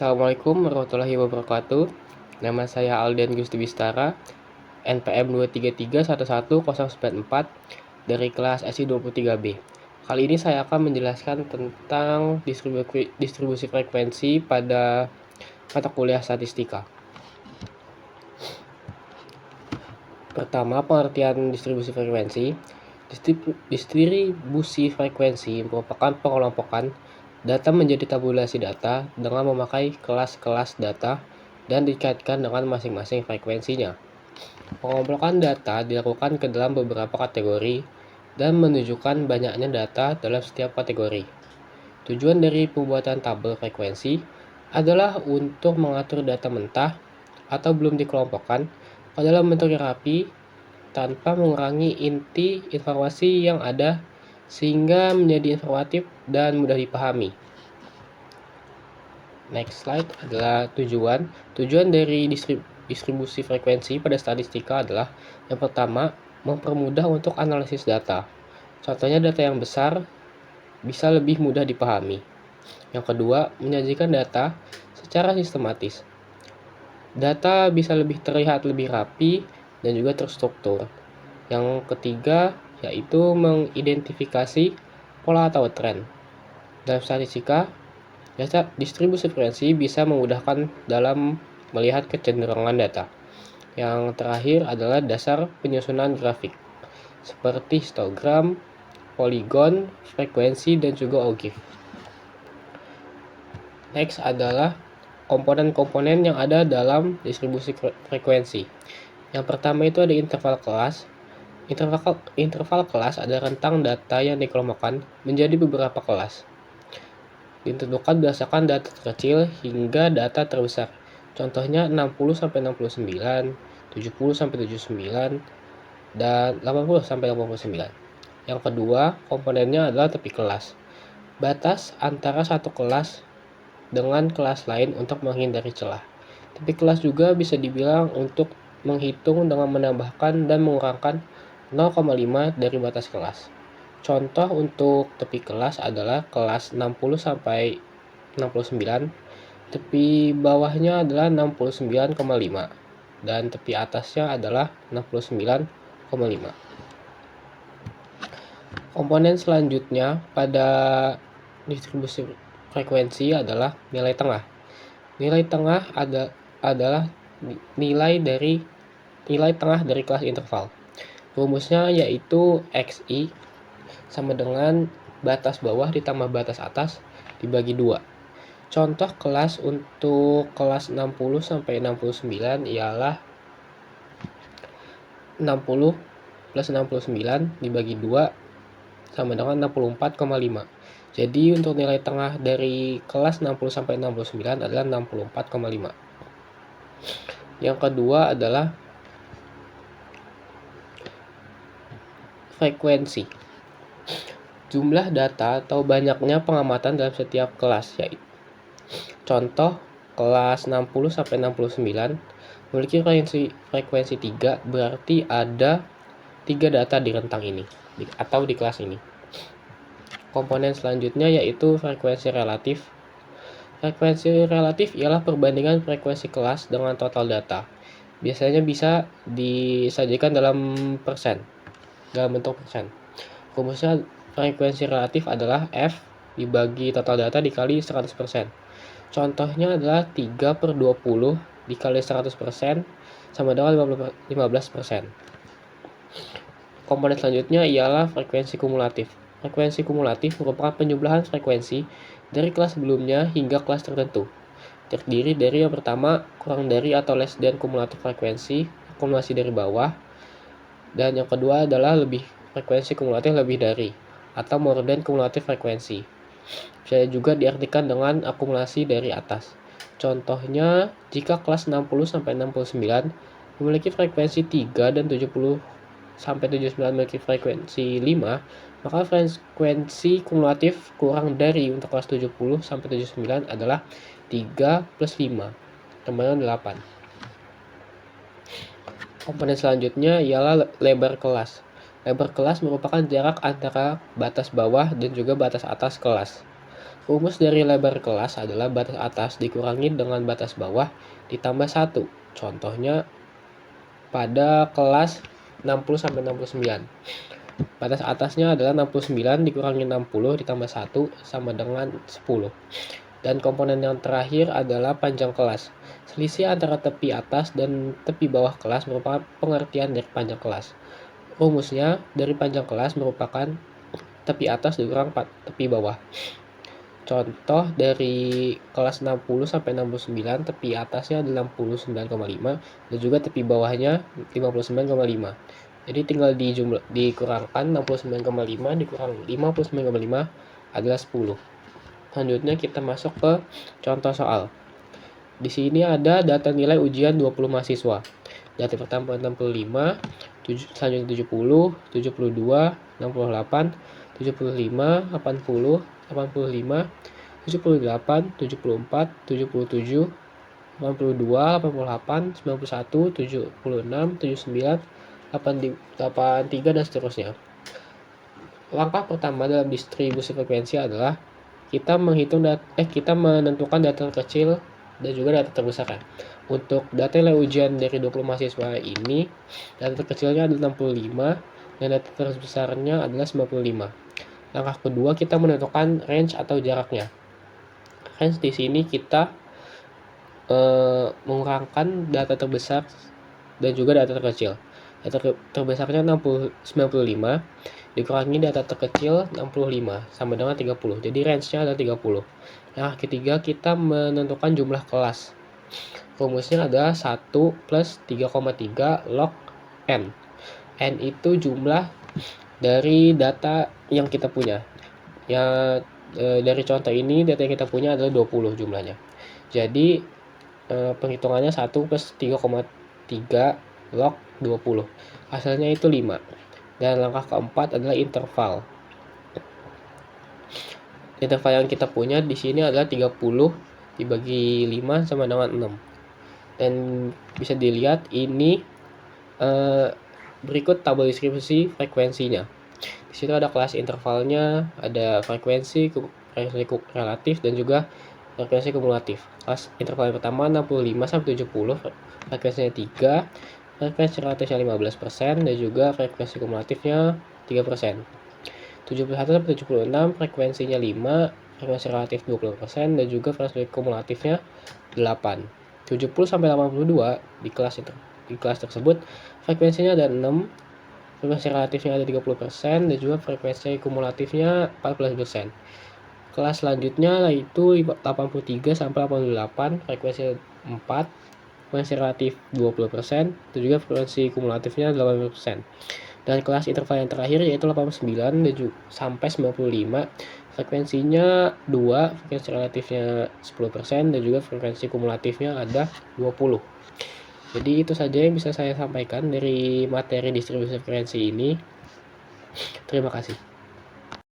Assalamualaikum warahmatullahi wabarakatuh. Nama saya Alden Gusti Bistara, NPM 233111094 dari kelas SI 23B. Kali ini saya akan menjelaskan tentang distribusi frekuensi pada mata kuliah statistika. Pertama, pengertian distribusi frekuensi. Distribusi frekuensi merupakan pengelompokan data menjadi tabulasi data dengan memakai kelas-kelas data dan dikaitkan dengan masing-masing frekuensinya. Pengumpulan data dilakukan ke dalam beberapa kategori dan menunjukkan banyaknya data dalam setiap kategori. Tujuan dari pembuatan tabel frekuensi adalah untuk mengatur data mentah atau belum dikelompokkan ke dalam bentuk yang rapi tanpa mengurangi inti informasi yang ada sehingga menjadi informatif dan mudah dipahami. Next slide adalah tujuan. Tujuan dari distribusi frekuensi pada statistika adalah yang pertama, mempermudah untuk analisis data. Contohnya data yang besar bisa lebih mudah dipahami. Yang kedua, menyajikan data secara sistematis. Data bisa lebih terlihat lebih rapi dan juga terstruktur. Yang ketiga, yaitu mengidentifikasi pola atau tren. Dalam statistika, distribusi frekuensi bisa memudahkan dalam melihat kecenderungan data. Yang terakhir adalah dasar penyusunan grafik, seperti histogram, poligon, frekuensi, dan juga ogive. Next adalah komponen-komponen yang ada dalam distribusi frekuensi. Yang pertama itu ada interval kelas. Interval kelas adalah rentang data yang dikelompokkan menjadi beberapa kelas. Ditentukan berdasarkan data terkecil hingga data terbesar. Contohnya 60 sampai 69, 70 sampai 79, dan 80 sampai 89. Yang kedua, komponennya adalah tepi kelas. Batas antara satu kelas dengan kelas lain untuk menghindari celah. Tepi kelas juga bisa dibilang untuk menghitung dengan menambahkan dan mengurangkan 0,5 dari batas kelas. Contoh untuk tepi kelas adalah kelas 60 sampai 69, tepi bawahnya adalah 69,5 dan tepi atasnya adalah 69,5. Komponen selanjutnya pada distribusi frekuensi adalah nilai tengah. Nilai tengah adalah nilai tengah dari kelas interval. Rumusnya yaitu XI sama dengan batas bawah ditambah batas atas dibagi 2. Contoh kelas untuk kelas 60 sampai 69 ialah 60 plus 69 dibagi 2 sama dengan 64,5. Jadi untuk nilai tengah dari kelas 60 sampai 69 adalah 64,5. Yang kedua adalah frekuensi. Jumlah data atau banyaknya pengamatan dalam setiap kelas, yaitu contoh kelas 60 sampai 69 memiliki frekuensi 3, berarti ada 3 data di rentang ini atau di kelas ini. Komponen selanjutnya yaitu frekuensi relatif. Frekuensi relatif ialah perbandingan frekuensi kelas dengan total data. Biasanya bisa disajikan dalam bentuk persen. Rumusnya frekuensi relatif adalah F dibagi total data dikali 100%. Contohnya adalah 3/20 dikali 100% sama dengan 15%. Komponen selanjutnya ialah frekuensi kumulatif. Frekuensi kumulatif merupakan penjumlahan frekuensi dari kelas sebelumnya hingga kelas tertentu. Terdiri dari yang pertama, kurang dari atau less than kumulatif frekuensi, akumulasi dari bawah. Dan yang kedua adalah frekuensi kumulatif lebih dari atau more than kumulatif frekuensi. Bisa juga diartikan dengan akumulasi dari atas. Contohnya, jika kelas 60 sampai 69 memiliki frekuensi 3 dan 70 sampai 79 memiliki frekuensi 5, maka frekuensi kumulatif kurang dari untuk kelas 70 sampai 79 adalah 3 plus 5, sama dengan 8. Komponen selanjutnya ialah lebar kelas. Lebar kelas merupakan jarak antara batas bawah dan juga batas atas kelas. Rumus dari lebar kelas adalah batas atas dikurangi dengan batas bawah ditambah 1. Contohnya pada kelas 60-69. Batas atasnya adalah 69 dikurangi 60 ditambah 1 sama dengan 10. Dan komponen yang terakhir adalah panjang kelas. Selisih antara tepi atas dan tepi bawah kelas merupakan pengertian dari panjang kelas. Rumusnya dari panjang kelas merupakan tepi atas dikurang tepi bawah. Contoh dari kelas 60 sampai 69, tepi atasnya adalah 69,5 dan juga tepi bawahnya 59,5. Jadi tinggal dikurangkan 69,5 dikurang 59,5 adalah 10. Selanjutnya kita masuk ke contoh soal. Di sini ada data nilai ujian 20 mahasiswa. Data pertama 65, selanjutnya 70, 72, 68, 75, 80, 85, 78, 74, 77, 82, 88, 91, 76, 79, 83 dan seterusnya. Langkah pertama dalam distribusi frekuensi adalah kita menentukan data terkecil dan juga data terbesar ya. Untuk data nilai ujian dari 20 mahasiswa ini, data terkecilnya adalah 65 dan data terbesarnya adalah 95. Langkah kedua kita menentukan range atau jaraknya. Range di sini kita mengurangkan data terbesar dan juga data terkecil. Data terbesarnya 95 dikurangi data terkecil 65 sama dengan 30. Jadi range-nya adalah 30. Nah, ketiga kita menentukan jumlah kelas. Rumusnya adalah 1 plus 3,3 log n. N itu jumlah dari data yang kita punya. Ya, dari contoh ini data yang kita punya adalah 20 jumlahnya. Jadi penghitungannya 1 plus 3,3 log 20. Hasilnya itu 5. Dan langkah keempat adalah interval. Interval yang kita punya di sini adalah 30 dibagi 5 sama dengan 6. Dan bisa dilihat ini berikut tabel distribusi frekuensinya. Di situ ada kelas intervalnya, ada frekuensi relatif dan juga frekuensi kumulatif. Kelas interval yang pertama 65 sampai 70, frekuensinya 3, frekuensi relatifnya 15% dan juga frekuensi kumulatifnya 3%. 71 sampai 76, frekuensinya 5, frekuensi relatif 20% dan juga frekuensi kumulatifnya 8. 70 sampai 82 di kelas tersebut frekuensinya ada 6, frekuensi relatifnya ada 30% dan juga frekuensi kumulatifnya 14%. Kelas selanjutnya yaitu 83 sampai 88, frekuensi 4, frekuensi relatif 20% dan juga frekuensi kumulatifnya 80%. Dan kelas interval yang terakhir yaitu 89 dan sampai 95, frekuensinya 2, frekuensi relatifnya 10% dan juga frekuensi kumulatifnya ada 20. Jadi itu saja yang bisa saya sampaikan dari materi distribusi frekuensi ini. Terima kasih.